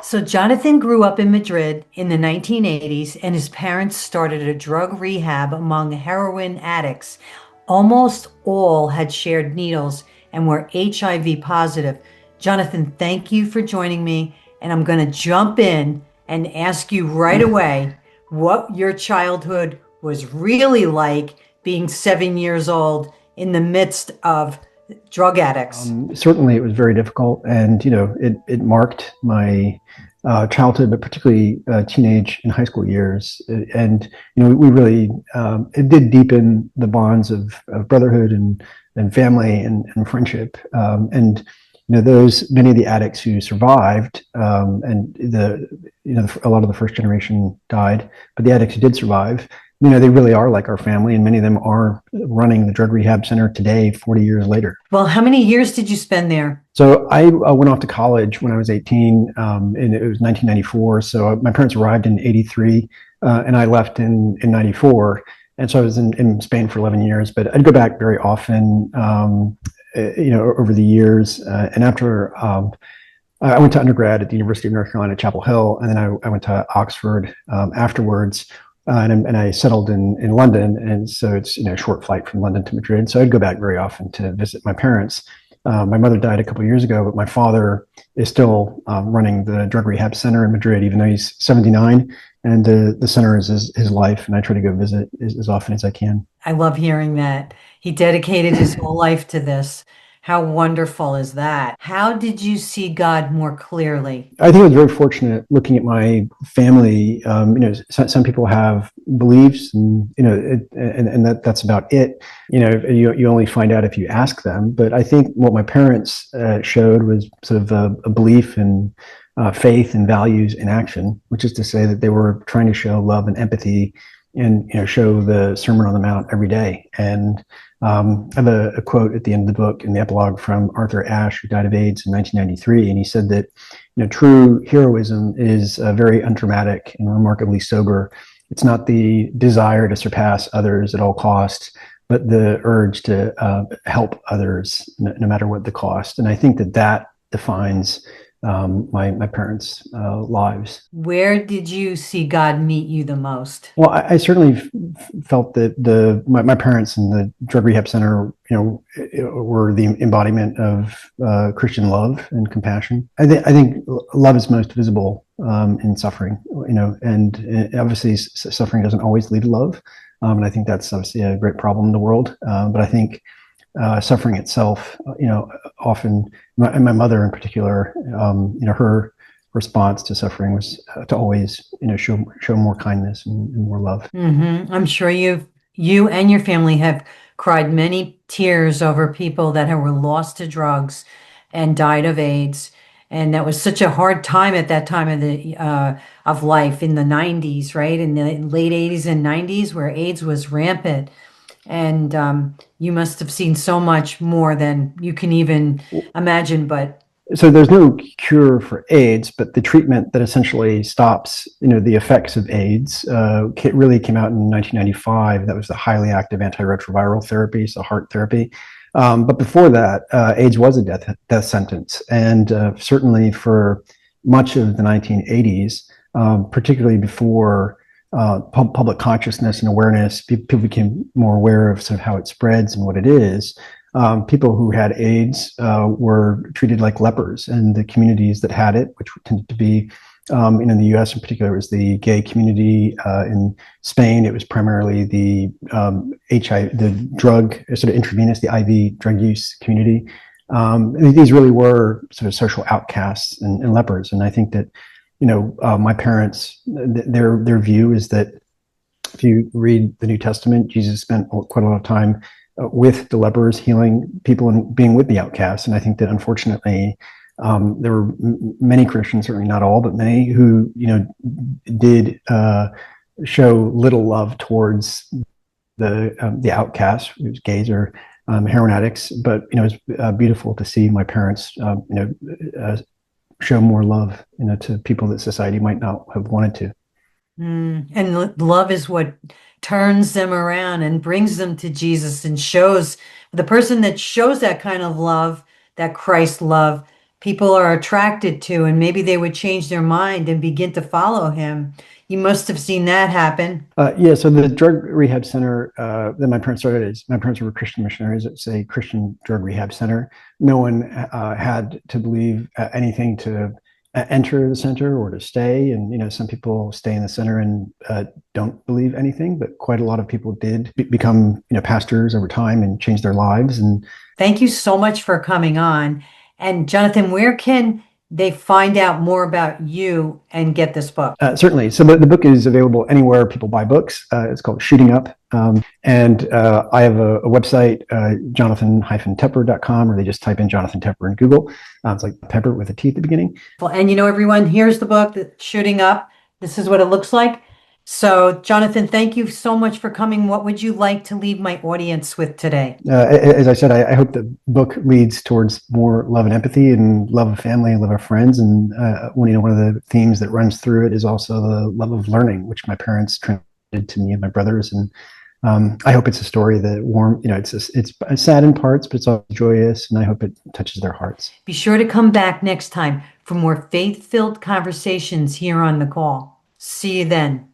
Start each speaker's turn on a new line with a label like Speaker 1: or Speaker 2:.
Speaker 1: So Jonathan grew up in Madrid in the 1980s, and his parents started a drug rehab among heroin addicts. Almost all had shared needles and were HIV positive. Jonathan, thank you for joining me, and I'm going to jump in and ask you right away what your childhood was really like being 7 years old in the midst of drug addicts.
Speaker 2: Certainly, it was very difficult, and it marked my childhood, but particularly teenage and high school years. And we really it did deepen the bonds of brotherhood and family and friendship. And those many of the addicts who survived, and a lot of the first generation died, but the addicts who did survive, they really are like our family, and many of them are running the drug rehab center today, 40 years later.
Speaker 1: Well, how many years did you spend there?
Speaker 2: So I went off to college when I was 18, and it was 1994. So my parents arrived in 83, and I left in 94. And so I was in Spain for 11 years, but I'd go back very often, over the years. And after I went to undergrad at the University of North Carolina, Chapel Hill, and then I went to Oxford afterwards. And I settled in London, and so it's a short flight from London to Madrid. So I'd go back very often to visit my parents. My mother died a couple of years ago, but my father is still running the drug rehab center in Madrid, even though he's 79. And the center is his life, and I try to go visit as often as I can.
Speaker 1: I love hearing that. He dedicated his whole life to this. How wonderful is that? How did you see God more clearly?
Speaker 2: I think I was very fortunate looking at my family. Some people have beliefs, and that's about it. You only find out if you ask them. But I think what my parents showed was sort of a belief in faith and values in action, which is to say that they were trying to show love and empathy, and show the Sermon on the Mount every day. And I have a quote at the end of the book in the epilogue from Arthur Ashe, who died of AIDS in 1993, and he said that true heroism is very undramatic and remarkably sober. It's not the desire to surpass others at all costs, but the urge to help others, no matter what the cost. And I think that defines my parents' lives.
Speaker 1: Where did you see God meet you the most?
Speaker 2: Well, I certainly felt that my parents and the drug rehab center, were the embodiment of Christian love and compassion. I think love is most visible in suffering, and obviously suffering doesn't always lead to love, and I think that's obviously a great problem in the world. But I think suffering itself, often, my mother in particular, her response to suffering was to always, show more kindness and more love.
Speaker 1: I'm sure you and your family have cried many tears over people that were lost to drugs and died of AIDS. And that was such a hard time at that time of life in the 90s, right? In the late 80s and 90s, where AIDS was rampant. And you must have seen so much more than you can even imagine. But
Speaker 2: So there's no cure for AIDS, but the treatment that essentially stops, the effects of AIDS, really came out in 1995. That was the highly active antiretroviral therapy, so heart therapy. But before that, AIDS was a death sentence, and certainly for much of the 1980s, particularly before public consciousness and awareness, people became more aware of sort of how it spreads and what it is. People who had AIDS were treated like lepers, and the communities that had it, which tended to be, in the U.S. in particular, it was the gay community. In Spain, it was primarily the the drug, sort of intravenous, the IV drug use community. These really were sort of social outcasts and lepers, and I think that my parents, their view is that if you read the New Testament, Jesus spent quite a lot of time with the lepers, healing people and being with the outcasts. And I think that unfortunately, there were many Christians, certainly not all, but many, who did show little love towards the outcasts, who's gays or heroin addicts. But it was beautiful to see my parents show more love, to people that society might not have wanted to.
Speaker 1: And love is what turns them around and brings them to Jesus, and shows the person that shows that kind of love, that Christ love, people are attracted to, and maybe they would change their mind and begin to follow him. You must have seen that happen.
Speaker 2: Yeah, so the drug rehab center that my parents started is my parents were Christian missionaries. It's a Christian drug rehab center. No one had to believe anything to enter the center or to stay. And some people stay in the center and don't believe anything, but quite a lot of people did become pastors over time and change their lives. And
Speaker 1: Thank you so much for coming on. And Jonathan, where can they find out more about you and get this book?
Speaker 2: Certainly. So the book is available anywhere people buy books. It's called Shooting Up. And I have a website, jonathan-tepper.com, or they just type in Jonathan Tepper in Google. It's like Pepper with a T at the beginning.
Speaker 1: Well, and everyone, here's the book, Shooting Up. This is what it looks like. So, Jonathan, thank you so much for coming. What would you like to leave my audience with today?
Speaker 2: As I said, I hope the book leads towards more love and empathy and love of family and love of friends. And one of the themes that runs through it is also the love of learning, which my parents transmitted to me and my brothers. And I hope it's a story that it's sad in parts, but it's also joyous, and I hope it touches their hearts.
Speaker 1: Be sure to come back next time for more faith-filled conversations here on The Call. See you then.